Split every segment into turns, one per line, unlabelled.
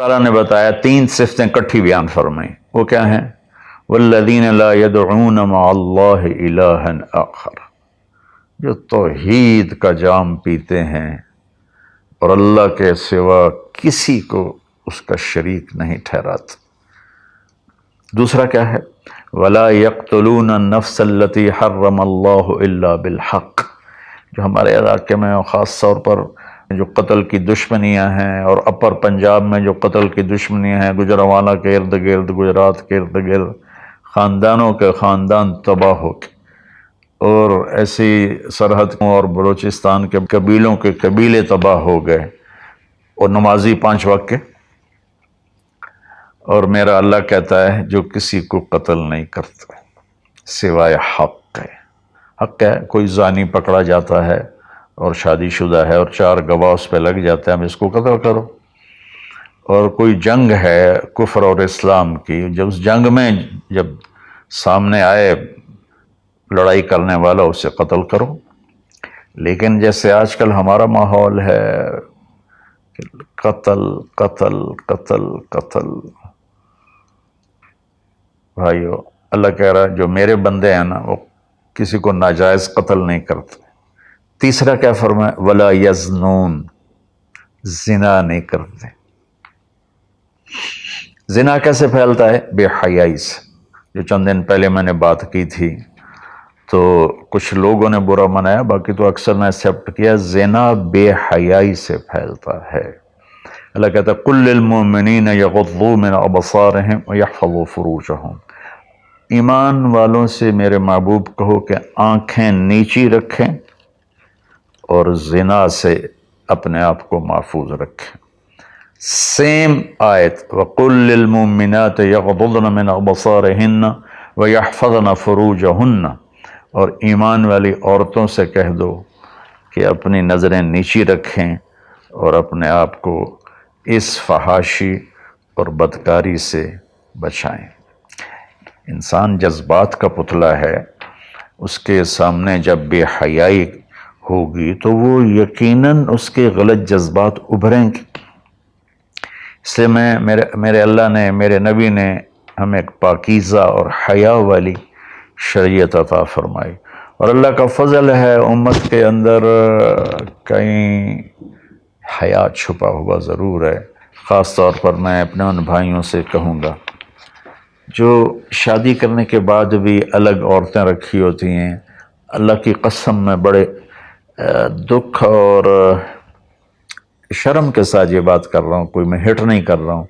تعالیٰ نے بتایا 3 صفتیں کٹھی بیان فرمائیں، وہ کیا ہیں؟ والذین لا يدعون مع اللہ الہا آخر، جو توحید کا جام پیتے ہیں اور اللہ کے سوا کسی کو اس کا شریک نہیں ٹھہراتے۔ دوسرا کیا ہے؟ ولا يقتلون النفس التي حرم اللہ الا بالحق، جو ہمارے علاقے میں خاص طور پر جو قتل کی دشمنیاں ہیں، اور اپر پنجاب میں جو قتل کی دشمنیاں ہیں، گجرانوالہ کے ارد گرد، گجرات کے ارد گرد خاندانوں کے خاندان تباہ ہو کے، اور ایسی سرحد اور بلوچستان کے قبیلوں کے قبیلے تباہ ہو گئے، اور نمازی 5 وقت کے، اور میرا اللہ کہتا ہے جو کسی کو قتل نہیں کرتا سوائے حق ہے۔ حق ہے، کوئی زانی پکڑا جاتا ہے اور شادی شدہ ہے اور 4 گواہ اس پہ لگ جاتے ہیں، ہم اس کو قتل کرو۔ اور کوئی جنگ ہے کفر اور اسلام کی، جب اس جنگ میں جب سامنے آئے لڑائی کرنے والا اسے قتل کرو۔ لیکن جیسے آج کل ہمارا ماحول ہے کہ قتل قتل قتل قتل، بھائیو اللہ کہہ رہا ہے جو میرے بندے ہیں نا وہ کسی کو ناجائز قتل نہیں کرتے۔ تیسرا کیا فرمایا؟ ولا یزنون، زنا نہیں کرتے۔ زنا کیسے پھیلتا ہے؟ بے حیائی سے، جو چند دن پہلے میں نے بات کی تھی، تو کچھ لوگوں نے برا منایا، باقی تو اکثر نے ایکسیپٹ کیا۔ زنا بے حیائی سے پھیلتا ہے۔ اللہ کہتا ہے قل للمؤمنین یغضوا من ابصارہم ویحفظوا فروجہم، ایمان والوں سے میرے محبوب کہو کہ آنکھیں نیچی رکھیں اور زنا سے اپنے آپ کو محفوظ رکھیں۔ سیم آیت وَقُلْ لِلْمُؤْمِنَاتِ يَغْضُضْنَ مِنْ أَبْصَارِهِنَّ وَيَحْفَظْنَ فُرُوجَهُنَّ، اور ایمان والی عورتوں سے کہہ دو کہ اپنی نظریں نیچی رکھیں اور اپنے آپ کو اس فحاشی اور بدکاری سے بچائیں۔ انسان جذبات کا پتلا ہے، اس کے سامنے جب بے حیائی ہوگی تو وہ یقیناً اس کے غلط جذبات ابھریں گے۔ اس لیے میرے اللہ نے، میرے نبی نے ہمیں ایک پاکیزہ اور حیا والی شریعت عطا فرمائی، اور اللہ کا فضل ہے امت کے اندر کہیں حیا چھپا ہوا ضرور ہے۔ خاص طور پر میں اپنے ان بھائیوں سے کہوں گا جو شادی کرنے کے بعد بھی الگ عورتیں رکھی ہوتی ہیں، اللہ کی قسم میں بڑے دکھ اور شرم کے ساتھ یہ بات کر رہا ہوں، کوئی میں ہٹ نہیں کر رہا ہوں،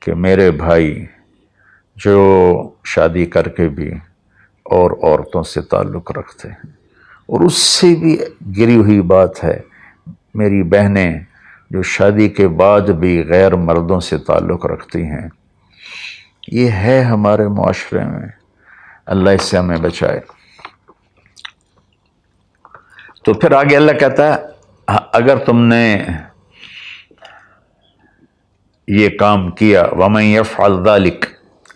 کہ میرے بھائی جو شادی کر کے بھی اور عورتوں سے تعلق رکھتے ہیں، اور اس سے بھی گری ہوئی بات ہے میری بہنیں جو شادی کے بعد بھی غیر مردوں سے تعلق رکھتی ہیں، یہ ہے ہمارے معاشرے میں، اللہ اس سے ہمیں بچائے۔ تو پھر آگے اللہ کہتا ہے اگر تم نے یہ کام کیا وَمَن يَفْعَلْ ذَلِكَ،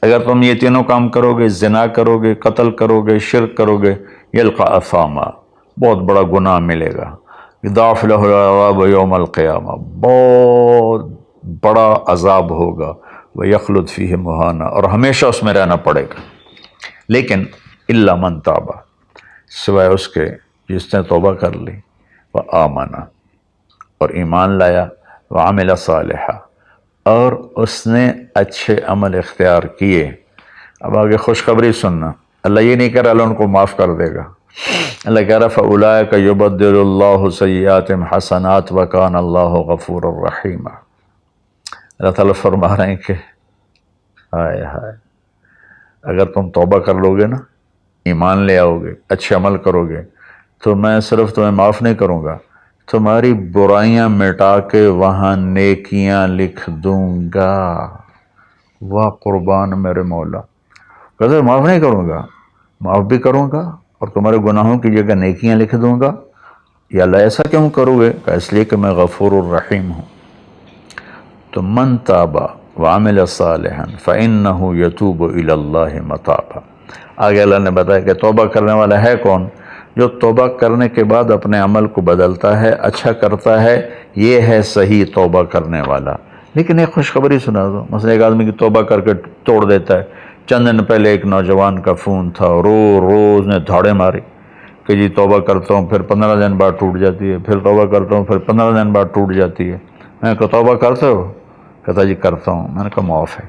اگر تم یہ تینوں کام کرو گے، زنا کرو گے، قتل کرو گے، شرک کرو گے، يَلْقَ أَثَامًا، بہت بڑا گناہ ملے گا، يُضَاعَفْ لَهُ الْعَذَابُ يَوْمَ الْقِيَامَةِ، بہت بڑا عذاب ہوگا، وَيَخْلُدْ فِيهِ مُهَانًا، اور ہمیشہ اس میں رہنا پڑے گا۔ لیکن إِلَّا مَن تَابَ، سوائے اس کے جس نے توبہ کر لی، وَآمَنَ، اور ایمان لایا، وَعَمِلَ صَالِحًا، اور اس نے اچھے عمل اختیار کیے۔ اب آگے خوشخبری سننا، اللہ یہ نہیں کہہ رہا اللہ ان کو معاف کر دے گا، اللہ کہہ رہا فَأُولَٰئِكَ يُبَدِّلُ اللَّهُ سَيِّئَاتِهِمْ حَسَنَاتٍ وَكَانَ اللَّهُ غَفُورًا رَحِيمًا۔ اللہ تعالیٰ فرما رہے ہیں کہ ہائے ہائے، اگر تم توبہ کر لو گے نا، ایمان لے آؤ گے، اچھے عمل کرو گے، تو میں صرف تمہیں معاف نہیں کروں گا، تمہاری برائیاں مٹا کے وہاں نیکیاں لکھ دوں گا۔ واہ قربان میرے مولا، کہتے معاف نہیں کروں گا، معاف بھی کروں گا اور تمہارے گناہوں کی جگہ نیکیاں لکھ دوں گا۔ یا اللہ ایسا کیوں کرو گے؟ کہ اس لیے کہ میں غفور الرحیم ہوں۔ تو من تاب وعمل صالحا فإنہ یتوب الی اللہ متابا، آگے اللہ نے بتایا کہ توبہ کرنے والا ہے کون؟ جو توبہ کرنے کے بعد اپنے عمل کو بدلتا ہے، اچھا کرتا ہے، یہ ہے صحیح توبہ کرنے والا۔ لیکن ایک خوشخبری سنا دو، مثلا ایک آدمی کی توبہ کر کے توڑ دیتا ہے. چند دن پہلے ایک نوجوان کا فون تھا، روز نے دھاڑے ماری کہ جی توبہ کرتا ہوں، پھر 15 دن بعد ٹوٹ جاتی ہے، پھر توبہ کرتا ہوں، پھر 15 دن بعد ٹوٹ جاتی ہے. میں نے کہا توبہ کرتے ہو؟ کہتا جی کرتا ہوں. میں نے کہا معاف ہے.